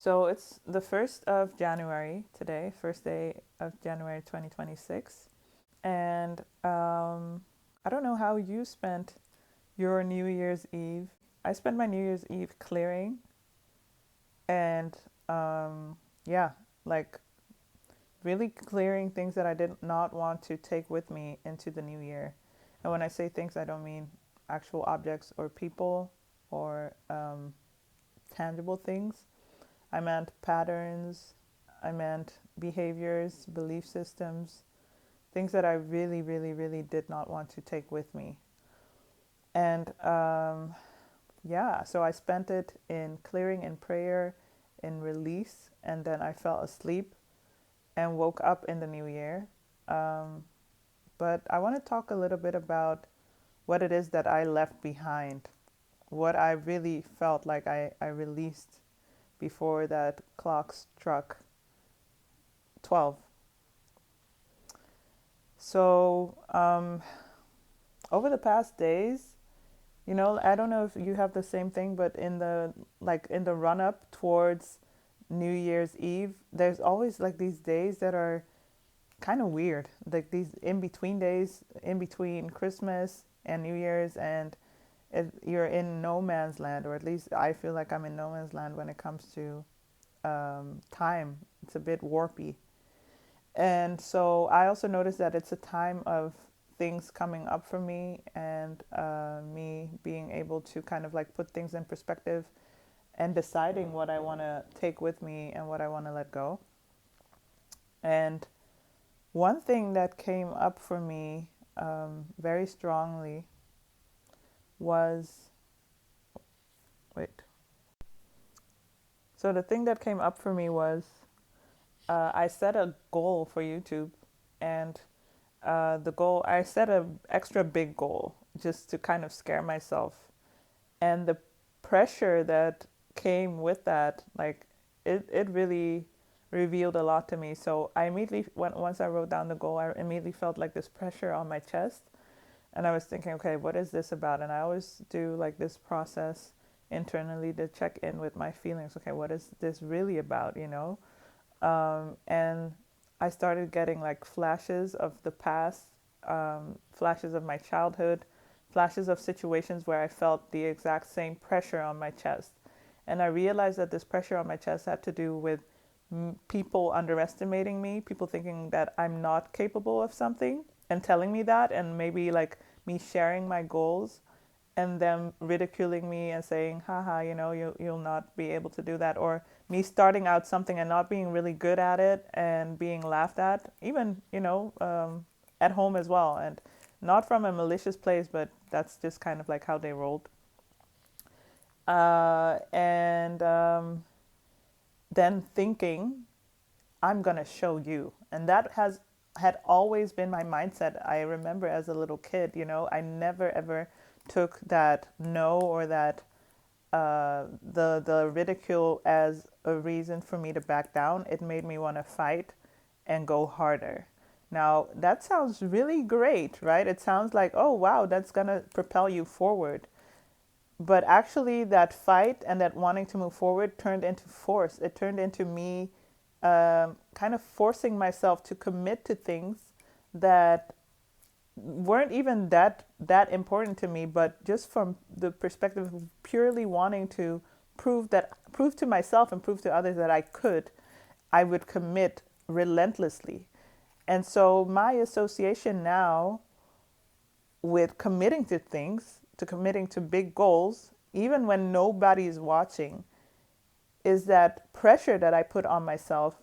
So it's the 1st of January today, first day of January 2026. And I don't know how you spent your New Year's Eve. I spent my New Year's Eve clearing and, yeah, like really clearing things that I did not want to take with me into the new year. And when I say things, I don't mean actual objects or people or tangible things. I meant patterns, I meant behaviors, belief systems, things that I really, really, really did not want to take with me. And yeah, so I spent it in clearing, in prayer, in release, and then I fell asleep and woke up in the new year. Um, but I want to talk a little bit about what it is that I left behind, what I really felt like I released before that clock struck 12. So, over the past days, I don't know if you have the same thing, but in the run up towards New Year's Eve, there's always like these days that are kind of weird, like these in between days, in between Christmas and New Year's, and you're in no man's land, or at least I feel like I'm in no man's land when it comes to time. It's a bit warpy. And so I also noticed that it's a time of things coming up for me and me being able to kind of like put things in perspective and deciding what I want to take with me and what I want to let go. And one thing that came up for me very strongly was wait. So the thing that came up for me was I set a goal for YouTube, and the goal I set a extra big goal just to kind of scare myself, and the pressure that came with that, like it really revealed a lot to me. So I immediately once I wrote down the goal, I immediately felt like this pressure on my chest, and I was thinking, okay, what is this about? And I always do like this process internally to check in with my feelings. Okay, what is this really about? And I started getting like flashes of the past, flashes of my childhood, flashes of situations where I felt the exact same pressure on my chest. And I realized that this pressure on my chest had to do with people underestimating me, people thinking that I'm not capable of something and telling me that, and maybe like me sharing my goals and them ridiculing me and saying, haha, you'll not be able to do that. Or me starting out something and not being really good at it and being laughed at, even, at home as well. And not from a malicious place, but that's just kind of like how they rolled. And then thinking, I'm going to show you. And that had always been my mindset. I remember as a little kid, I never ever took that no or that the ridicule as a reason for me to back down. It made me want to fight and go harder. Now, that sounds really great, right? It sounds like, oh, wow, that's going to propel you forward. But actually, that fight and that wanting to move forward turned into force. It turned into me kind of forcing myself to commit to things that weren't even that important to me, but just from the perspective of purely wanting to prove to myself and prove to others that I would commit relentlessly. And so my association now with committing to things, to committing to big goals, even when nobody is watching, is that pressure that I put on myself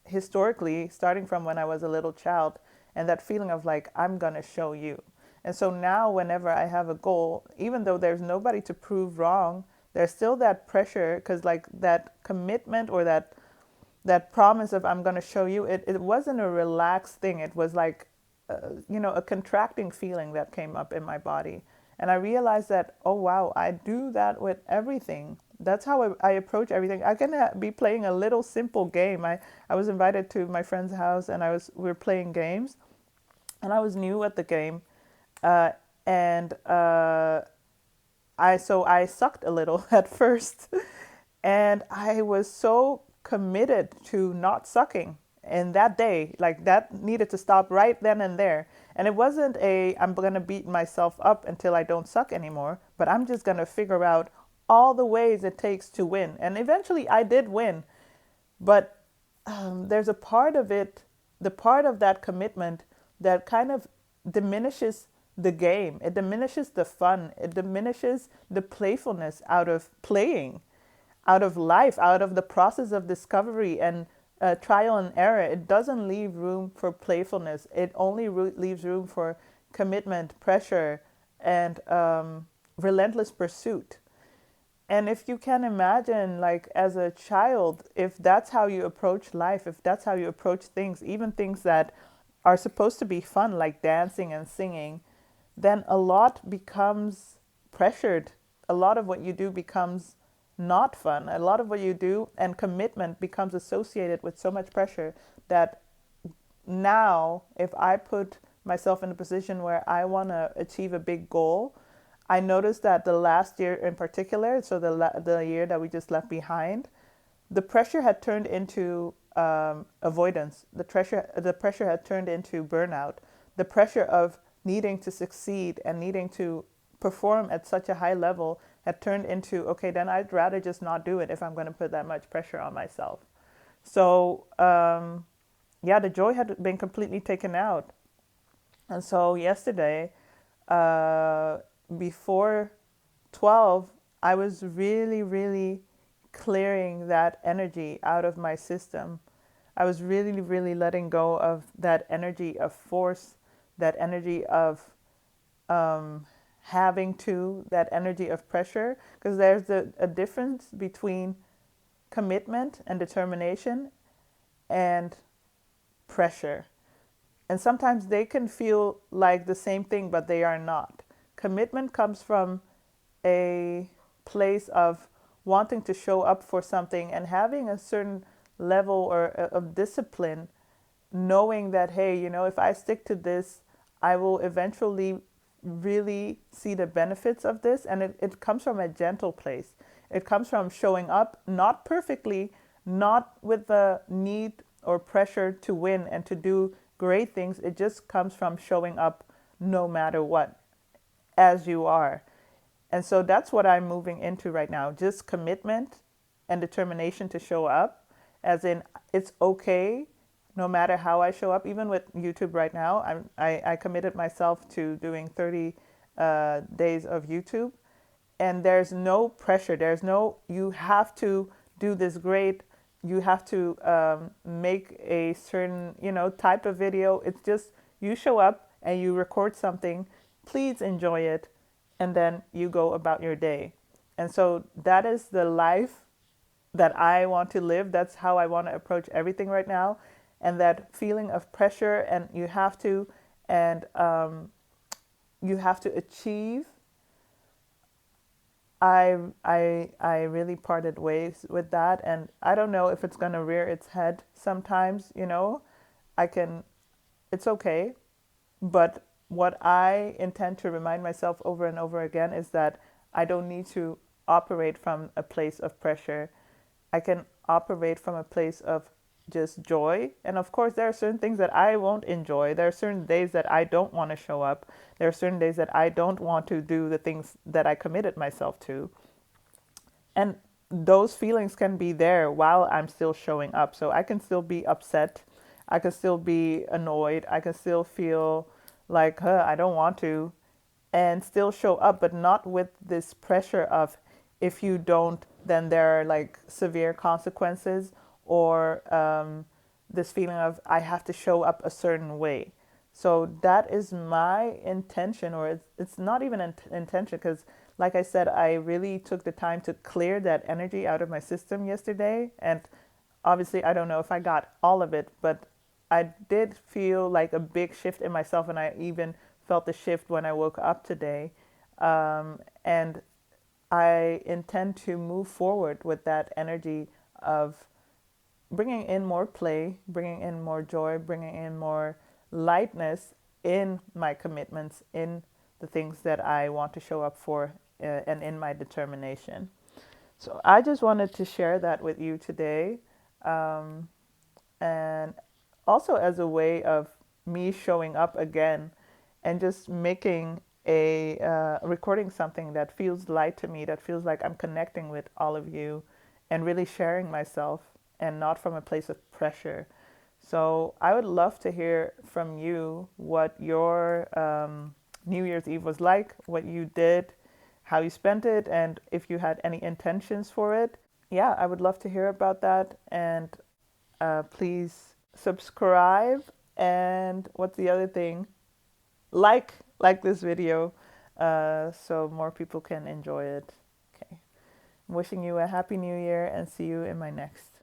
historically, starting from when I was a little child, and that feeling of like, I'm going to show you. And so now, whenever I have a goal, even though there's nobody to prove wrong, there's still that pressure because, like, that commitment or that promise of I'm going to show you, it wasn't a relaxed thing. It was like, a contracting feeling that came up in my body. And I realized that, oh, wow, I do that with everything. That's how I approach everything. I can be playing a little simple game. I was invited to my friend's house and we were playing games. And I was new at the game. Uh, and I sucked a little at first. And I was so committed to not sucking. And that day, like that needed to stop right then and there. And it wasn't I'm going to beat myself up until I don't suck anymore, but I'm just going to figure out all the ways it takes to win. And eventually I did win. But there's a part of it, the part of that commitment that kind of diminishes the game. It diminishes the fun. It diminishes the playfulness out of playing, out of life, out of the process of discovery and trial and error. It doesn't leave room for playfulness. It only leaves room for commitment, pressure, and relentless pursuit. And if you can imagine, like as a child, if that's how you approach life, if that's how you approach things, even things that are supposed to be fun, like dancing and singing, then a lot becomes pressured. A lot of what you do becomes not fun. A lot of what you do and commitment becomes associated with so much pressure that now, if I put myself in a position where I want to achieve a big goal, I noticed that the last year in particular, so the year that we just left behind, the pressure had turned into avoidance. The pressure had turned into burnout. The pressure of needing to succeed and needing to perform at such a high level had turned into, okay, then I'd rather just not do it if I'm going to put that much pressure on myself. So yeah, the joy had been completely taken out. And so yesterday, uh, before 12, I was really, really clearing that energy out of my system. I was really, really letting go of that energy of force, that energy of um, having to, that energy of pressure, because there's a difference between commitment and determination and pressure. And sometimes they can feel like the same thing, but they are not. Commitment comes from a place of wanting to show up for something and having a certain level of discipline, knowing that, hey, if I stick to this, I will eventually really see the benefits of this. And it comes from a gentle place. It comes from showing up, not perfectly, not with the need or pressure to win and to do great things. It just comes from showing up no matter what, as you are. And so that's what I'm moving into right now, just commitment and determination to show up, as in it's okay no matter how I show up. Even with YouTube right now, I committed myself to doing 30 days of YouTube, and there's no pressure. There's no, you have to do this great. You have to make a certain, type of video. It's just you show up and you record something. Please enjoy it, and then you go about your day. And so that is the life that I want to live. That's how I want to approach everything right now. And that feeling of pressure, and and you have to achieve. I really parted ways with that, and I don't know if it's gonna rear its head sometimes. I can. It's okay, but what I intend to remind myself over and over again is that I don't need to operate from a place of pressure. I can operate from a place of just joy. And of course, there are certain things that I won't enjoy. There are certain days that I don't want to show up. There are certain days that I don't want to do the things that I committed myself to. And those feelings can be there while I'm still showing up. So I can still be upset. I can still be annoyed. I can still feel like, I don't want to, and still show up, but not with this pressure of, if you don't, then there are like severe consequences, or this feeling of, I have to show up a certain way. So that is my intention, or it's not even an intention, because like I said, I really took the time to clear that energy out of my system yesterday. And obviously, I don't know if I got all of it, but I did feel like a big shift in myself. And I even felt the shift when I woke up today. And I intend to move forward with that energy of bringing in more play, bringing in more joy, bringing in more lightness in my commitments, in the things that I want to show up for, and in my determination. So I just wanted to share that with you today. Um, and also as a way of me showing up again and just making recording something that feels light to me, that feels like I'm connecting with all of you and really sharing myself and not from a place of pressure. So I would love to hear from you what your New Year's Eve was like, what you did, how you spent it, and if you had any intentions for it. Yeah, I would love to hear about that. And please subscribe. And what's the other thing? Like this video, so more people can enjoy it. Okay. I'm wishing you a happy new year and see you in my next.